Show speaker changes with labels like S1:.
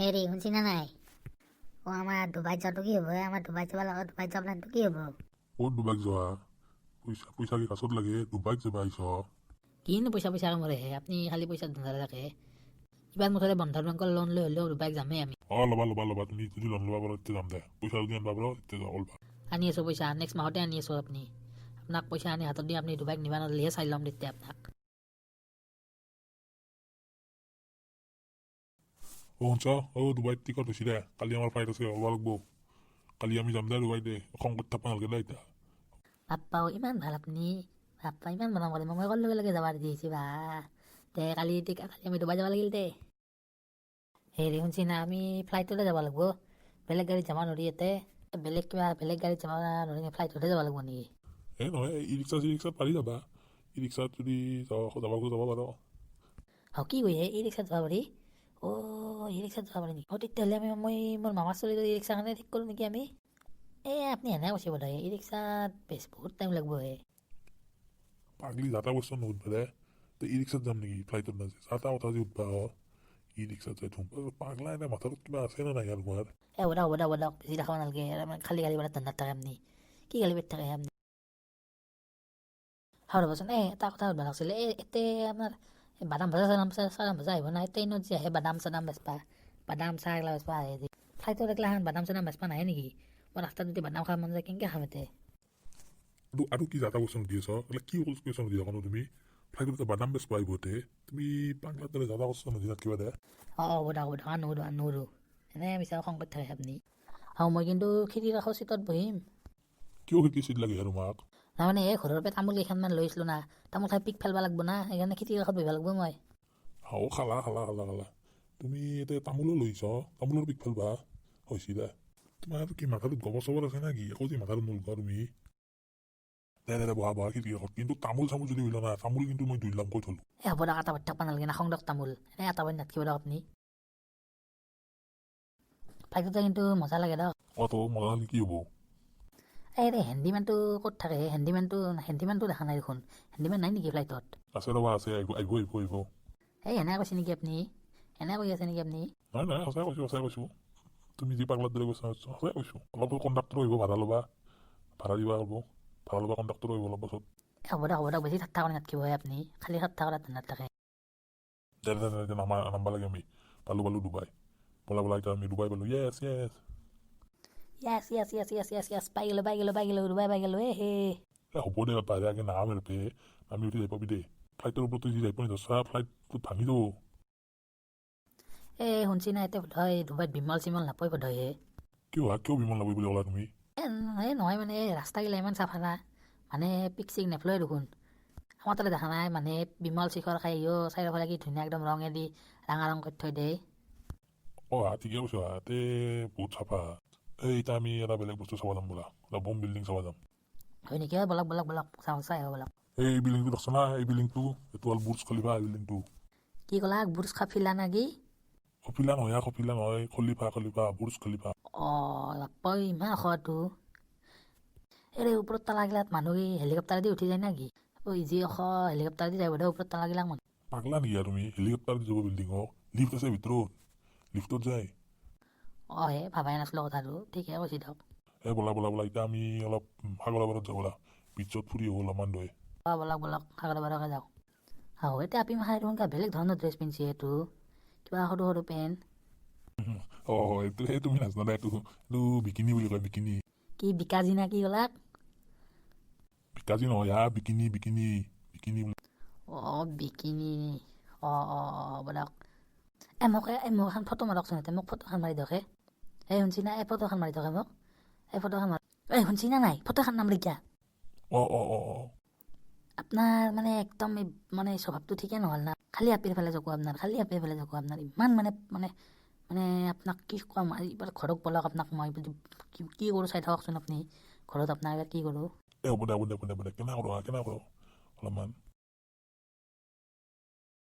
S1: হেৰি শুনছি না নাই? আমাৰ ডুবাইত যোৱাটো কি হ'ব? আমাৰ ডুবাইত যাব লগা ডুবাইত যোৱা প্লেনটো কি হ'ব?
S2: ক'ত ডুবাইক যোৱা? পইচা পইচা কি কাছত লাগে? ডুবাইক যাবা আহিছ?
S3: কিনো পইচা পইচা কামৰেহে আপুনি খালি পইচা ধান্দা থাকে কিবা মুঠতে বন্ধন বেংকৰ লোন লৈ হ'লেও ডুবাইক যামেই আমি
S2: ল'বা তুমি যদি লোন ল'বা পাৰো তেতিয়া যাম দে পইচা যদি আনবা পাৰো তেতিয়া যাব অলবা
S3: আনি আছোঁ পইচা নেক্সট মাহতে আনি আছোঁ আপোনাক পইচা আনি হাতত দি আপুনি ডুবাইক নিবা নদলিহে চাই ল'ম তেতিয়া আপোনাক
S2: শুনছ ডুবাইত টিকট হৈছে দে কালি আমাৰ ফ্লাইট আছে ওলাব লাগব কালি আমি যাম দে ডুবাইত দে সংকট থাকবা নালগে দে এতিয়া
S3: বাপ্পাও ইমান ভাল আপুনি বাপ্পা ইমান মৰম কৰে মই ক'ৰ লগে লগে যাব দিছে বা দে কালি আমি ডুবাই যাব লাগিল দে হেৰি শুনছি না আমি ফ্লাইটতে যাব লাগিব বেলেগ গাড়ীত যাব নোৱাৰি ইয়াতে বেলেগ গাড়ীত যাব নোৱাৰি ফ্লাইটতে যাব লাগিব নেকি
S2: নহয় ই ৰিক্সাত পাৰি যাবা ই ৰিক্সাত যদি যাব পাৰো
S3: কি কৈছে ই ৰিক্সাত যাব পাৰি ই ৰিক্সাত যাব পাৰি নেকি তেতিয়াহ'লে মই মোৰ মামাৰ ছোৱালী ই ৰিক্সাখনে ঠিক কৰোঁ নেকি আমি আপুনি এনে কৈছে বোধ হয় ই ৰিক্সাত বহুত টাইম লাগিব
S2: পাগলি যাতা বস্তু নুঠবা দে তো ই ৰিক্সাত যাম নেকি ফ্লাইটত নাযায় যাতা কথা যদি উঠবা ই ৰিক্সাত যাই থম পাগলা এনে মাথাত কিবা আছে নে নাই আৰু তোমাৰ
S3: হ'ব বেছি দেখাব নালাগে খালি গালি পেলাই ধান্দাত থাকে আপুনি কি গালি পেট থাকে আপুনি ৰ'বচোন এটা কথা সুধিব লাগিছিলে এতিয়া আপোনাৰ বাদাম ভাজা চাদাম ভাজা আহিব নাই ট্ৰেইনত যে আহে বাদাম চাদাম বেচবা বাদাম চাহ এগিলা বেচবা আহে যে ফ্লাইটত এগিলাখান বাদাম চাদাম বেচবা নাহে নেকি মই ৰাস্তাত যদি বাদাম খাব মন যায় কেনেকৈ খাম এতিয়া
S2: আৰু কি যাতা বস্তু দি আছ কি কুৱেশ্যন সুধি থাকা তুমি ফ্লাইটত বাদাম বেচবা আহিবতে তুমি পাগলাৰ দৰে যাতা বস্তু সুধি থাকিবা দে
S3: হ'ব দক নোৰো এনে বিচাৰ সংকট থাকে আপুনি মই কিন্তু খিৰিকীৰ কাষৰ চিটত বহিম
S2: কিয় খিৰিকী চিট লাগে তোমাক
S3: তাৰমানে ঘৰৰ পৰা তামোল কেইখনমান লৈ আছিলোঁ না তামোল খাই পিক ফেলবা লাগব না সেইকাৰণে খিৰিকীৰ কাষত বহিব লাগব মই
S2: খালা তুমি এতিয়া তামোলো লৈছ তামোলৰ পিক ফেলবা হৈছে দে তোমাৰ কি মাথাটোত গবৰ চবৰ আছে না কি একো যে মাথাটোত নলগা তুমি দে বহা খিৰিকীৰ কাষত কিন্তু তামোল চামোল যদি মিল না তামোল কিন্তু মই 2 লাখ কৈ থলো
S3: হ'ব দক এটা বাট থাকবা নালাগে নাখাওঁ দক তামোল এনে এটা বাট নাথাকিব দক আপুনি ফ্লাইটতে কিন্তু মজা লাগে দক
S2: তো মজা হ'লে কি হ'ব
S3: হেণ্ডিমেনটো ক'ত থাকে হেণ্ডিমেনটো দেখা নাই দেখোন হেণ্ডিমেন নাই নেকি ফ্লাইটত
S2: আছে ৰ'বা আছে আহিব
S3: এনে কৈছে নেকি আপুনি এনে কৈ আছে নেকি আপুনি
S2: নাই সঁচাই কৈছোঁ তুমি যি পাগলাৰ দৰে কৈছা সঁচাই কৈছোঁ অলপ কণ্ডাক্টৰ আহিব ভাড়া ল'বা ভাড়া ল'বা কণ্ডাক্টৰ আহিব অলপ পাছত
S3: হ'ব দক বেছি ঠাট্টা কৰি নাথাকিব আপুনি খালি ঠাট্টা কৰাত নাথাকে
S2: দে নাম্বা লাগে আমি পালোঁ ডুবাই বলা এতিয়া আমি ডুবাই পালোঁ
S3: য়েছ পাই গ'লো ডুবাই পাই গ'লো
S2: হ'ব দে বাহিৰে নাম এৰপে আমি উঠি যাই পাবি দে ফ্লাইটৰ ওপৰত যি যাই পাবি দছা ফ্লাইটটো ভাঙি যাব
S3: শুনছি না এতিয়া বোধ হয় ডুবাইত বিমল চিমল নাপায় বোধ হয়
S2: কিয় বিমল নাপাবি বুলি ক'লা তুমি
S3: নহয় মানে ৰাস্তাগিলা ইমান চাফা না মানে পিক চিক নেফলয় দেখোন আমাৰ তাতে দেখা নাই মানে বিমল শিখৰ খাই চাৰিওফালে কি ধুনীয়া একদম ৰঙেদি ৰঙা ৰং কৰি থৈ দিয়ে
S2: ঠিকে কৈছো তে বহুত চাফা এতিয়া আমি এটা বেলেগ বস্তু চাব যাম বোলা বম বিল্ডিং চাব যাম
S3: হয় নেকি বলক চাই আহিব বলক
S2: এই বিল্ডিংটো দেখছ না এই বিল্ডিংটো এইটো হ'ল বুৰ্জ খলিফা এই বিল্ডিংটো
S3: কি ক'লা বুৰ্জ খাফিলা না কি
S2: কপিলা নহয় খলিফা বুৰ্জ খলিফা
S3: বাপ্পা ইমান খোৱাটো ওপৰত তালাগিলাত মানুহ হেলিকপ্টাৰেদি উঠি যায় নাকি ইজি হেলিকপ্টাৰেদি যায় বোধ ওপৰত তালাগিলাক মানুহ
S2: পাগলা নেকি তুমি হেলিকপ্টাৰ যাব বিল্ডিঙত লিফ্ট আছে ভিতৰত লিফ্টত যায়
S3: ভাবাই নাছিলোঁ কথাটো ঠিকে কৈছে দিয়ক
S2: বলা এতিয়া আমি অলপ সাগৰৰ পাৰত যাওঁ ব'লা বিচত ফুৰি আহোঁ অলপমান দৈ
S3: বলক সাগৰৰ পাৰকে যাওঁ এতিয়া আপি মাখাই দেখোন বেলেগ ধৰণৰ ড্ৰেছ পিন্ধিছে এইটো কিবা সৰু পেণ্ট
S2: এইটো তুমি নাজানা এইটো বিকিনি বুলি কয় বিকিনি
S3: কি বিকাজি না কি ক'লাক
S2: বিকাজি নহয় বিকিনি বুলি
S3: বিকিনি বলক মোক এখন ফটো মাৰকচোন মোক ফটোখন মাৰি দিয়ক শুনছি না ফটোখন মাৰি দিয়ক মোক ফটোখন মাৰ শুনছি না নাই ফটোখন নাম লিখা আপোনাৰ মানে একদম মানে স্বভাৱটো ঠিকে নহ'ল না খালি আপিৰ ফালে জকো আপোনাৰ ইমান মানে আপোনাক কি ক'ম এইবাৰ ঘৰত বলক আপোনাক মই কি কৰোঁ চাই থাককচোন আপুনি ঘৰত আপোনাৰ কি কৰোঁ
S2: হ'ব দে কেনে কৰোঁ অলপমান